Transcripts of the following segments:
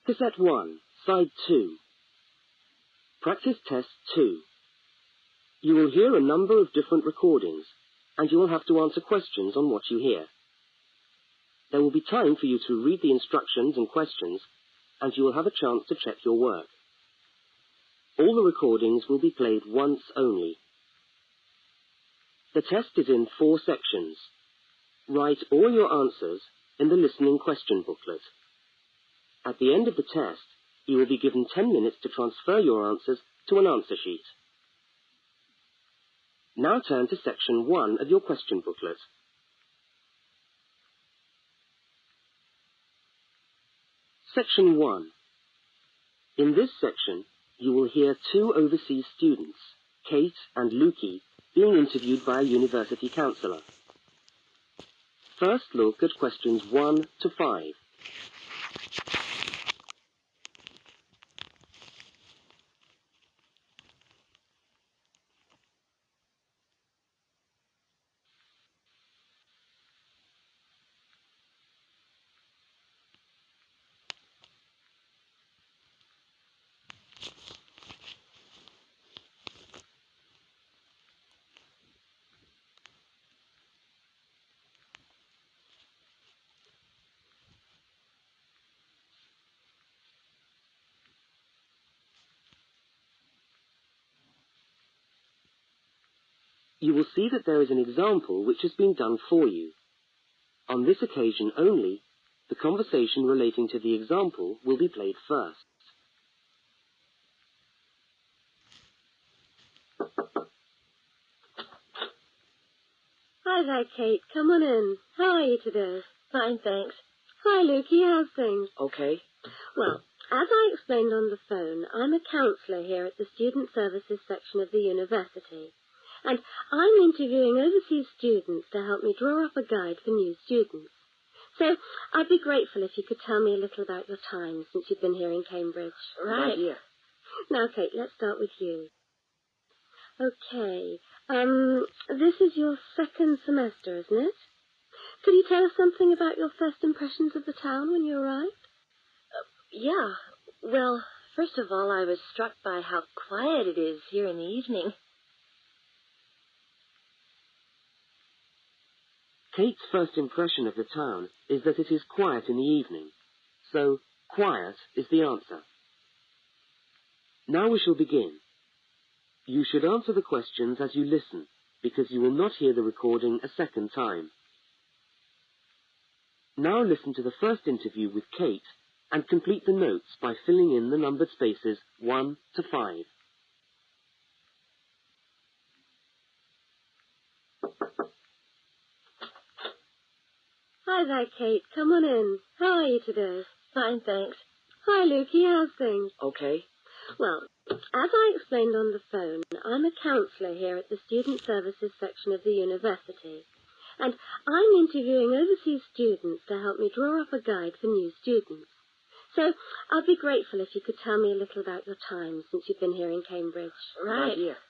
Cassette 1, Side 2. Practice Test 2. You will hear a number of different recordings, and you will have to answer questions on what you hear. There will be time for you to read the instructions and questions, and you will have a chance to check your work. All the recordings will be played once only. The test is in 4 sections. Write all your answers in the listening question booklet. At the end of the test, you will be given 10 minutes to transfer your answers to an answer sheet. Now turn to section 1 of your question booklet. Section 1. In this section, you will hear 2 overseas students, Kate and Lukey, being interviewed by a university counsellor. First look at questions 1 to 5. You will see that there is an example which has been done for you. On this occasion only, the conversation relating to the example will be played first. Hi there, Kate. Come on in. How are you today? Fine, thanks. Hi, Lukey. How's things? Okay. Well, as I explained on the phone, I'm a counsellor here at the Student Services section of the university. And I'm interviewing overseas students to help me draw up a guide for new students. So I'd be grateful if you could tell me a little about your time since you've been here in Cambridge. Right. Yeah. Now, Kate, let's start with you. Okay. This is your second semester, isn't it? Could you tell us something about your first impressions of the town when you arrived? Yeah. Well, first of all, I was struck by how quiet it is here in the evening. Kate's first impression of the town is that it is quiet in the evening. So, quiet is the answer. Now we shall begin. You should answer the questions as you listen, because you will not hear the recording a second time. Now listen to the first interview with Kate and complete the notes by filling in the numbered spaces 1 to 5. Hi there, Kate. Come on in. How are you today? Fine, thanks. Hi, Lukey. How's things? Okay. Well, as I explained on the phone, I'm a counsellor here at the Student Services section of the university. And I'm interviewing overseas students to help me draw up a guide for new students. So I'd be grateful if you could tell me a little about your time since you've been here in Cambridge. Right. Yeah.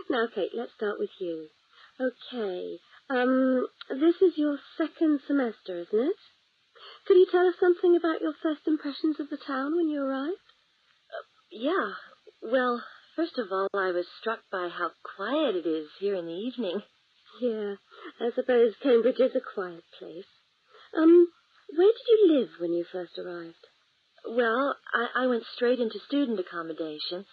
Now, Kate, let's start with you. Okay. This is your second semester, isn't it? Could you tell us something about your first impressions of the town when you arrived? Yeah. Well, first of all, I was struck by how quiet it is here in the evening. Yeah, I suppose Cambridge is a quiet place. Where did you live when you first arrived? Well, I went straight into student accommodation.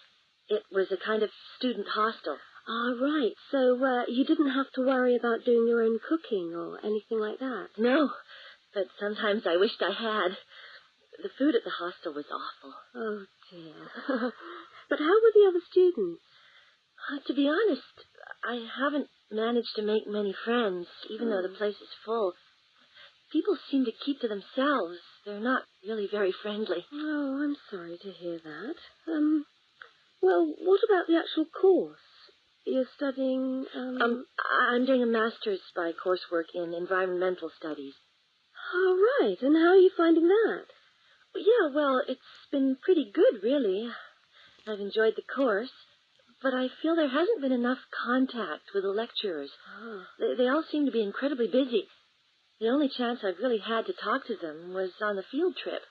It was a kind of student hostel. Ah, right. So, you didn't have to worry about doing your own cooking or anything like that? No, but sometimes I wished I had. The food at the hostel was awful. Oh, dear. But how were the other students? To be honest, I haven't managed to make many friends, even though the place is full. People seem to keep to themselves. They're not really very friendly. Oh, I'm sorry to hear that. Well, what about the actual course? You're studying, I'm doing a master's by coursework in environmental studies. Oh, right. And how are you finding that? Yeah, well, it's been pretty good, really. I've enjoyed the course, but I feel there hasn't been enough contact with the lecturers. Oh. They all seem to be incredibly busy. The only chance I've really had to talk to them was on the field trip.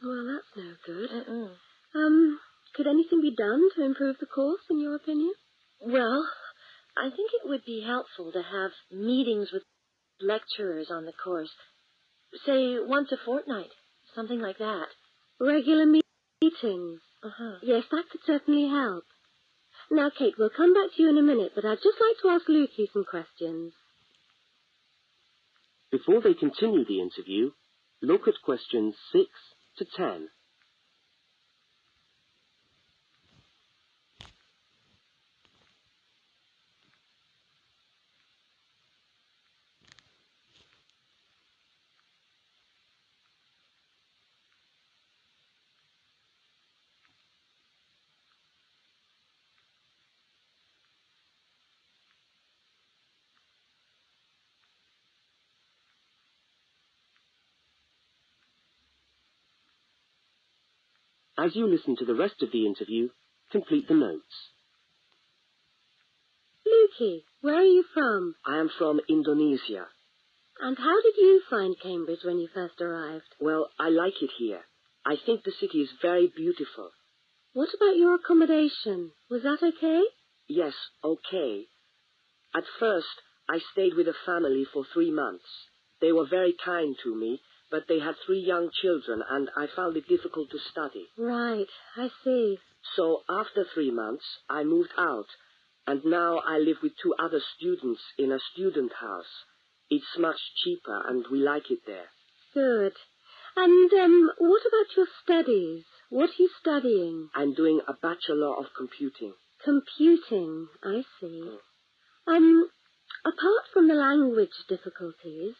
Well, that's no good. Mm-mm. Could anything be done to improve the course, in your opinion? Well, I think it would be helpful to have meetings with lecturers on the course. Say, once a fortnight. Something like that. Regular meetings. Uh-huh. Yes, that could certainly help. Now, Kate, we'll come back to you in a minute, but I'd just like to ask Lukey some questions. Before they continue the interview, look at questions 6 to 10. As you listen to the rest of the interview, complete the notes. Lukey, where are you from? I am from Indonesia. And how did you find Cambridge when you first arrived? Well, I like it here. I think the city is very beautiful. What about your accommodation? Was that okay? Yes, okay. At first, I stayed with a family for 3 months. They were very kind to me, but they had 3 young children, and I found it difficult to study. Right, I see. So after 3 months, I moved out, and now I live with 2 other students in a student house. It's much cheaper, and we like it there. Good. And, what about your studies? What are you studying? I'm doing a Bachelor of Computing. Computing, I see. Apart from the language difficulties,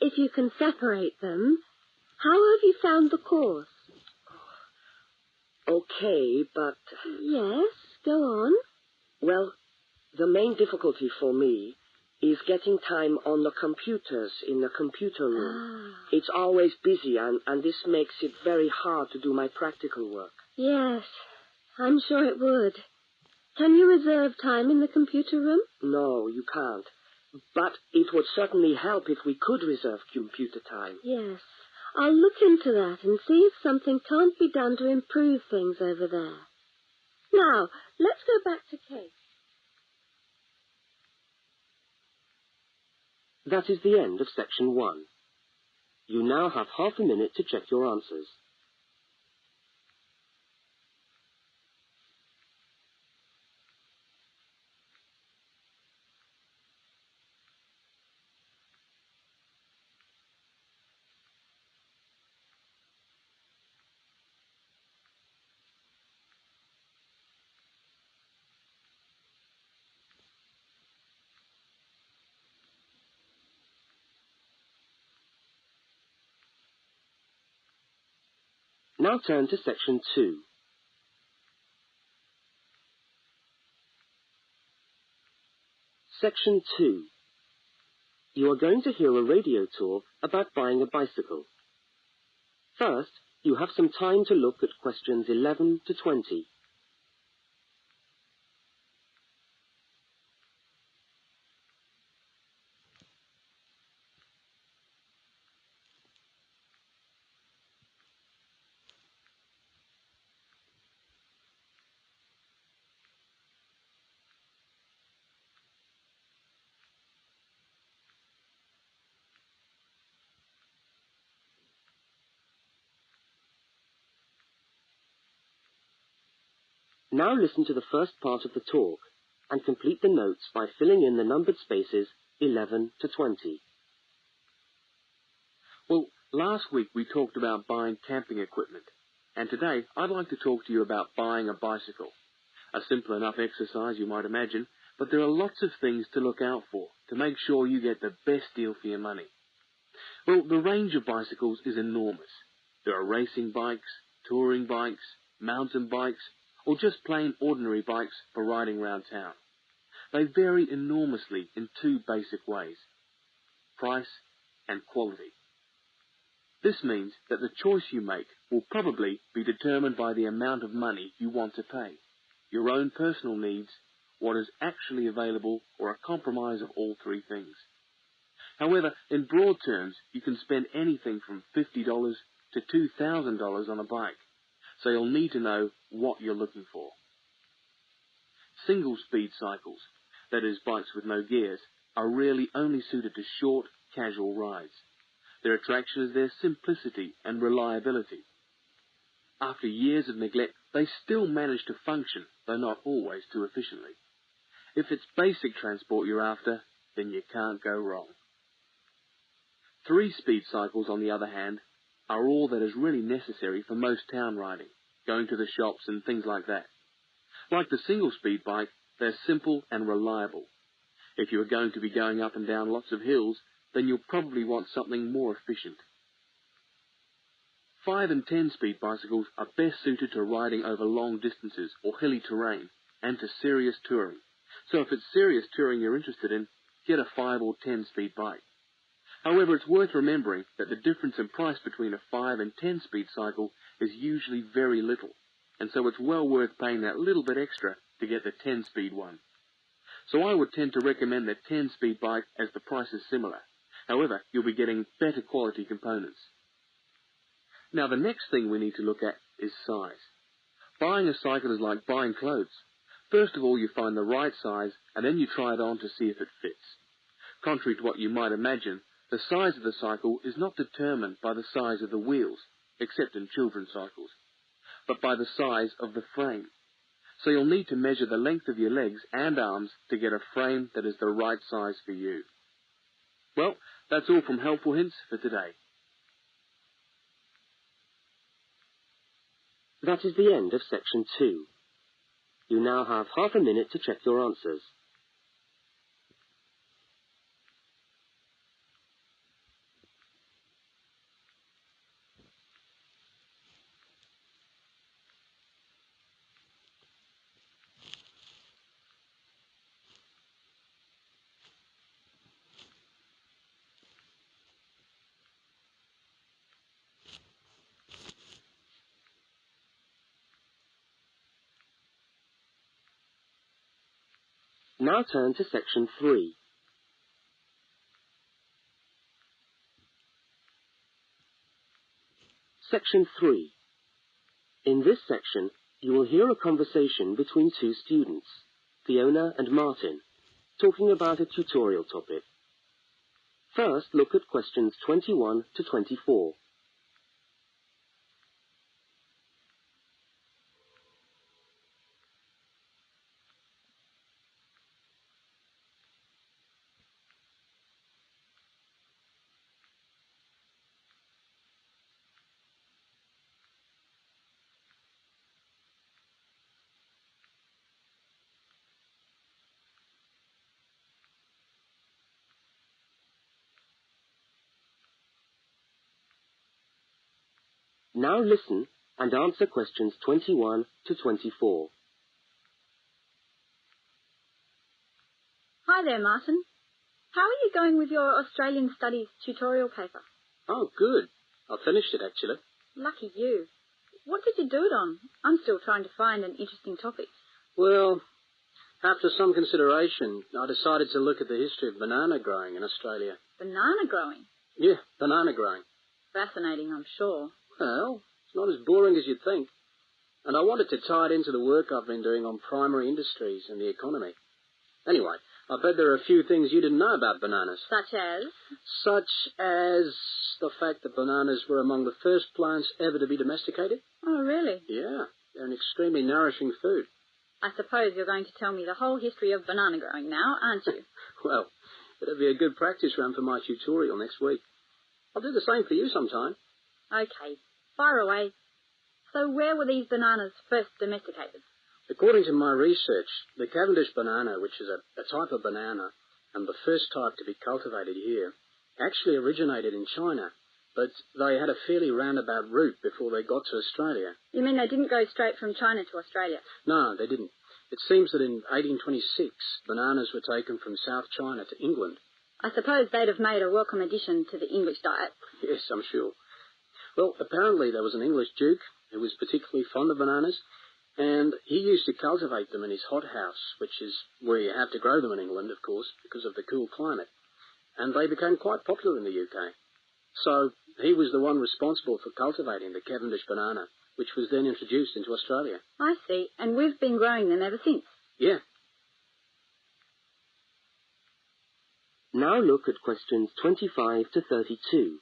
if you can separate them, how have you found the course? Okay, but... Yes, go on. Well, the main difficulty for me is getting time on the computers in the computer room. It's always busy, and this makes it very hard to do my practical work. Yes, I'm sure it would. Can you reserve time in the computer room? No, you can't. But it would certainly help if we could reserve computer time. Yes, I'll look into that and see if something can't be done to improve things over there. Now, let's go back to Kate. That is the end of section 1. You now have half a minute to check your answers. Now turn to section 2. Section 2. You are going to hear a radio talk about buying a bicycle. First, you have some time to look at questions 11 to 20. Now listen to the first part of the talk and complete the notes by filling in the numbered spaces 11 to 20. Well, last week we talked about buying camping equipment, and today I'd like to talk to you about buying a bicycle. A simple enough exercise, you might imagine, but there are lots of things to look out for to make sure you get the best deal for your money. Well, the range of bicycles is enormous. There are racing bikes, touring bikes, mountain bikes, or just plain ordinary bikes for riding around town. They vary enormously in 2 basic ways: price and quality. This means that the choice you make will probably be determined by the amount of money you want to pay, your own personal needs, what is actually available, or a compromise of all 3 things. However, in broad terms, you can spend anything from $50 to $2,000 on a bike, so you'll need to know what you're looking for. Single-speed cycles, that is bikes with no gears, are really only suited to short, casual rides. Their attraction is their simplicity and reliability. After years of neglect, they still manage to function, though not always too efficiently. If it's basic transport you're after, then you can't go wrong. 3-speed cycles, on the other hand, are all that is really necessary for most town riding, going to the shops and things like that. Like the single-speed bike, they're simple and reliable. If you are going to be going up and down lots of hills, then you'll probably want something more efficient. 5 and 10-speed bicycles are best suited to riding over long distances or hilly terrain and to serious touring. So if it's serious touring you're interested in, get a 5 or 10-speed bike. However, it's worth remembering that the difference in price between a 5 and 10-speed cycle is usually very little, and so it's well worth paying that little bit extra to get the 10-speed one. So I would tend to recommend the 10-speed bike as the price is similar. However, you'll be getting better quality components. Now, the next thing we need to look at is size. Buying a cycle is like buying clothes. First of all, you find the right size, and then you try it on to see if it fits. Contrary to what you might imagine, the size of the cycle is not determined by the size of the wheels, except in children's cycles, but by the size of the frame. So you'll need to measure the length of your legs and arms to get a frame that is the right size for you. Well, that's all from Helpful Hints for today. That is the end of section 2. You now have half a minute to check your answers. Now turn to section 3. Section 3. In this section, you will hear a conversation between two students, Fiona and Martin, talking about a tutorial topic. First, look at questions 21 to 24. Now listen and answer questions 21 to 24. Hi there, Martin. How are you going with your Australian Studies tutorial paper? Oh, good. I finished it, actually. Lucky you. What did you do it on? I'm still trying to find an interesting topic. Well, after some consideration, I decided to look at the history of banana growing in Australia. Banana growing? Yeah, banana growing. Fascinating, I'm sure. Well, it's not as boring as you'd think. And I wanted to tie it into the work I've been doing on primary industries and the economy. Anyway, I bet there are a few things you didn't know about bananas. Such as? Such as the fact that bananas were among the first plants ever to be domesticated. Oh, really? Yeah, they're an extremely nourishing food. I suppose you're going to tell me the whole history of banana growing now, aren't you? Well, it'll be a good practice run for my tutorial next week. I'll do the same for you sometime. Okay, fire away. So where were these bananas first domesticated? According to my research, the Cavendish banana, which is a type of banana, and the first type to be cultivated here, actually originated in China, but they had a fairly roundabout route before they got to Australia. You mean they didn't go straight from China to Australia? No, they didn't. It seems that in 1826, bananas were taken from South China to England. I suppose they'd have made a welcome addition to the English diet. Yes, I'm sure. Well, apparently there was an English duke who was particularly fond of bananas, and he used to cultivate them in his hothouse, which is where you have to grow them in England, of course, because of the cool climate. And they became quite popular in the UK. So he was the one responsible for cultivating the Cavendish banana, which was then introduced into Australia. I see. And we've been growing them ever since. Yeah. Now look at questions 25 to 32.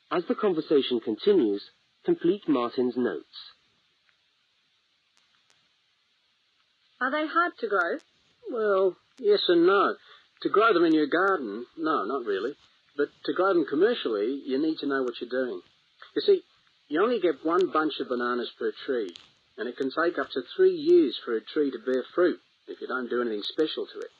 As the conversation continues, complete Martin's notes. Are they hard to grow? Well, yes and no. To grow them in your garden, no, not really. But to grow them commercially, you need to know what you're doing. You see, you only get one bunch of bananas per tree, and it can take up to 3 years for a tree to bear fruit if you don't do anything special to it.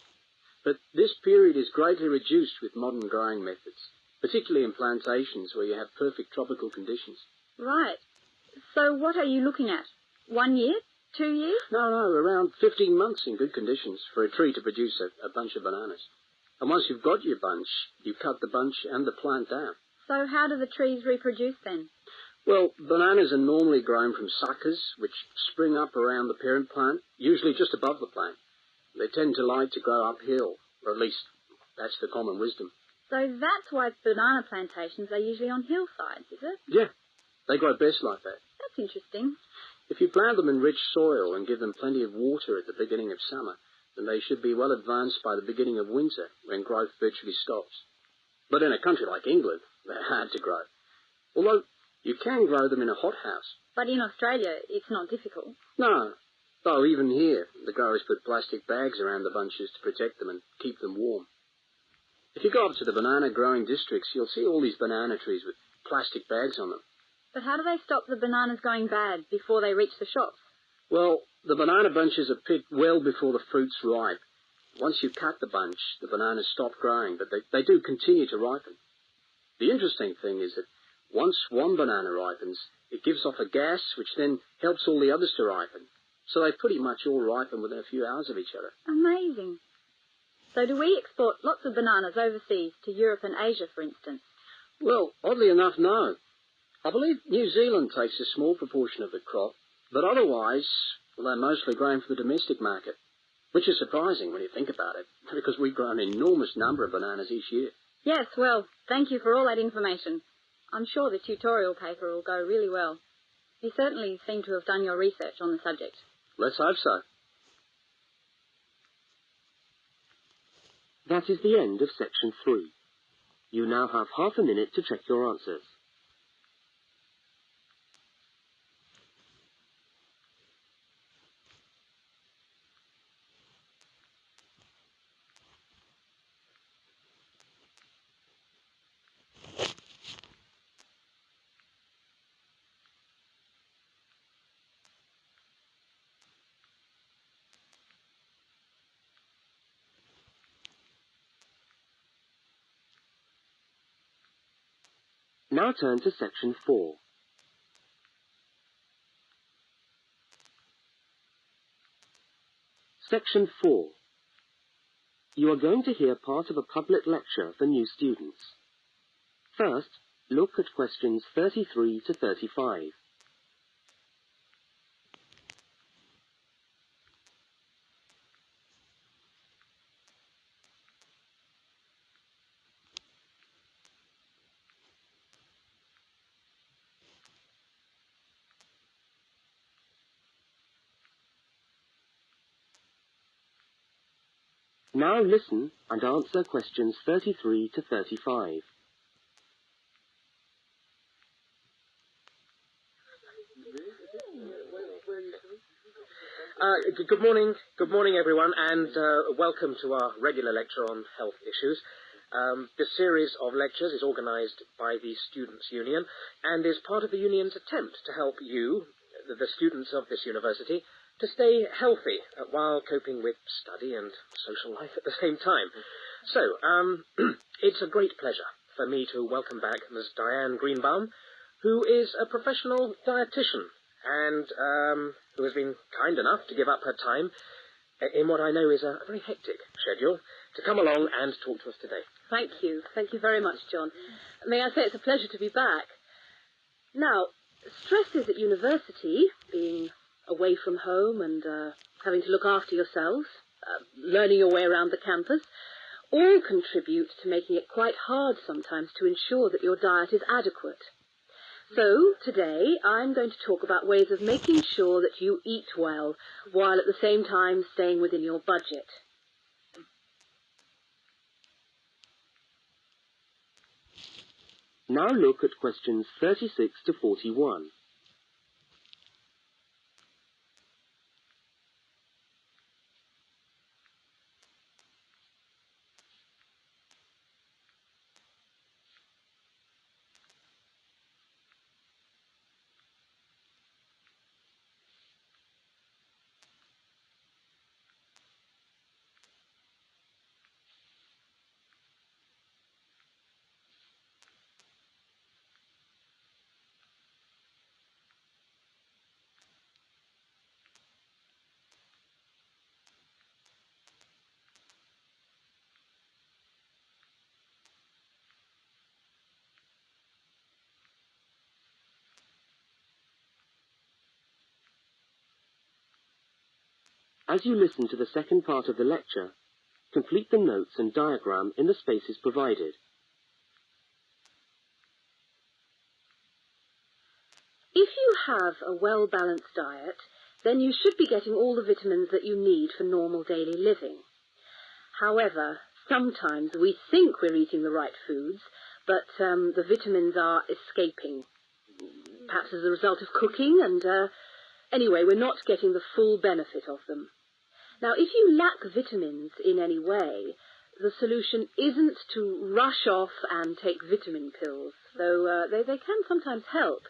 But this period is greatly reduced with modern growing methods, particularly in plantations where you have perfect tropical conditions. Right. So what are you looking at? 1 year? 2 years? No, around 15 months in good conditions for a tree to produce a bunch of bananas. And once you've got your bunch, you cut the bunch and the plant down. So how do the trees reproduce then? Well, bananas are normally grown from suckers, which spring up around the parent plant, usually just above the plant. They tend to like to grow uphill, or at least that's the common wisdom. So that's why banana plantations are usually on hillsides, is it? Yeah, they grow best like that. That's interesting. If you plant them in rich soil and give them plenty of water at the beginning of summer, then they should be well advanced by the beginning of winter, when growth virtually stops. But in a country like England, they're hard to grow. Although you can grow them in a hothouse. But in Australia, it's not difficult. No, though even here, the growers put plastic bags around the bunches to protect them and keep them warm. If you go up to the banana growing districts, you'll see all these banana trees with plastic bags on them. But how do they stop the bananas going bad before they reach the shops? Well, the banana bunches are picked well before the fruit's ripe. Once you cut the bunch, the bananas stop growing, but they do continue to ripen. The interesting thing is that once one banana ripens, it gives off a gas which then helps all the others to ripen. So they pretty much all ripen within a few hours of each other. Amazing. So do we export lots of bananas overseas to Europe and Asia, for instance? Well, oddly enough, no. I believe New Zealand takes a small proportion of the crop, but otherwise, they're mostly grown for the domestic market, which is surprising when you think about it, because we grow an enormous number of bananas each year. Yes, well, thank you for all that information. I'm sure the tutorial paper will go really well. You certainly seem to have done your research on the subject. Let's hope so. That is the end of section 3. You now have half a minute to check your answers. Now turn to section 4. Section 4. You are going to hear part of a public lecture for new students. First, look at questions 33 to 35. Now listen and answer questions 33 to 35. Good morning everyone, and welcome to our regular lecture on health issues. This series of lectures is organised by the Students' Union and is part of the Union's attempt to help you, the students of this university, to stay healthy while coping with study and social life at the same time. So, it's a great pleasure for me to welcome back Ms. Diane Greenbaum, who is a professional dietitian and who has been kind enough to give up her time in what I know is a very hectic schedule to come along and talk to us today. Thank you. Thank you very much, John. May I say it's a pleasure to be back. Now, stresses at university, being away from home and having to look after yourselves, learning your way around the campus, all contribute to making it quite hard sometimes to ensure that your diet is adequate. So, today, I'm going to talk about ways of making sure that you eat well, while at the same time staying within your budget. Now look at questions 36 to 41. As you listen to the second part of the lecture, complete the notes and diagram in the spaces provided. If you have a well-balanced diet, then you should be getting all the vitamins that you need for normal daily living. However, sometimes we think we're eating the right foods, but the vitamins are escaping, perhaps as a result of cooking, and anyway, we're not getting the full benefit of them. Now, if you lack vitamins in any way, the solution isn't to rush off and take vitamin pills, though they can sometimes help.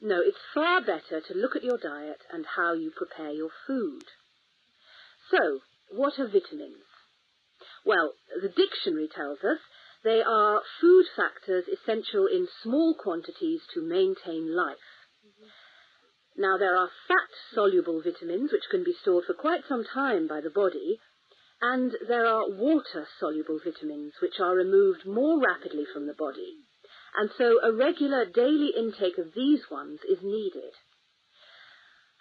No, it's far better to look at your diet and how you prepare your food. So, what are vitamins? Well, the dictionary tells us they are food factors essential in small quantities to maintain life. Now, there are fat-soluble vitamins, which can be stored for quite some time by the body, and there are water-soluble vitamins, which are removed more rapidly from the body. And so a regular daily intake of these ones is needed.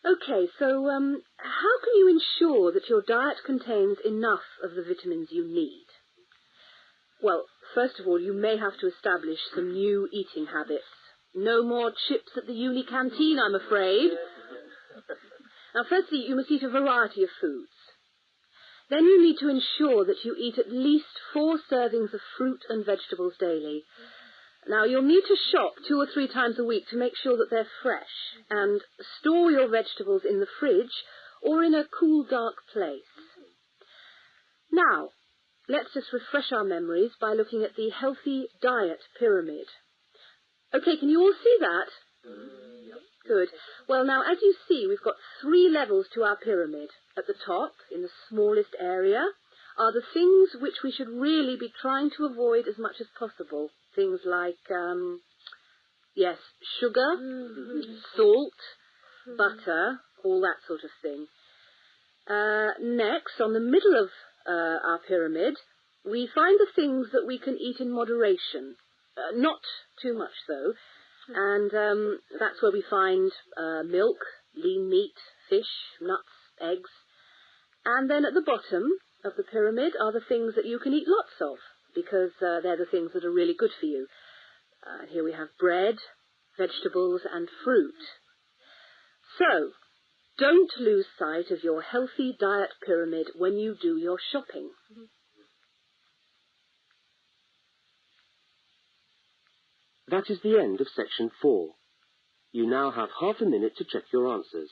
Okay, so how can you ensure that your diet contains enough of the vitamins you need? Well, first of all, you may have to establish some new eating habits. No more chips at the uni canteen, I'm afraid. Now, firstly, you must eat a variety of foods. Then you need to ensure that you eat at least 4 servings of fruit and vegetables daily. Now, you'll need to shop 2 or 3 times a week to make sure that they're fresh, and store your vegetables in the fridge or in a cool, dark place. Now, let's just refresh our memories by looking at the healthy diet pyramid. Okay, can you all see that? Good. Well, now, as you see, we've got 3 levels to our pyramid. At the top, in the smallest area, are the things which we should really be trying to avoid as much as possible. Things like, sugar, salt, butter, all that sort of thing. Next, on the middle of our pyramid, we find the things that we can eat in moderation. Not too much, though. And that's where we find milk, lean meat, fish, nuts, eggs. And then at the bottom of the pyramid are the things that you can eat lots of, because they're the things that are really good for you. Here we have bread, vegetables, and fruit. So, don't lose sight of your healthy diet pyramid when you do your shopping. That is the end of section 4. You now have half a minute to check your answers.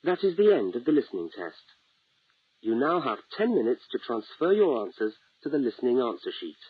That is the end of the listening test. You now have 10 minutes to transfer your answers to the listening answer sheet.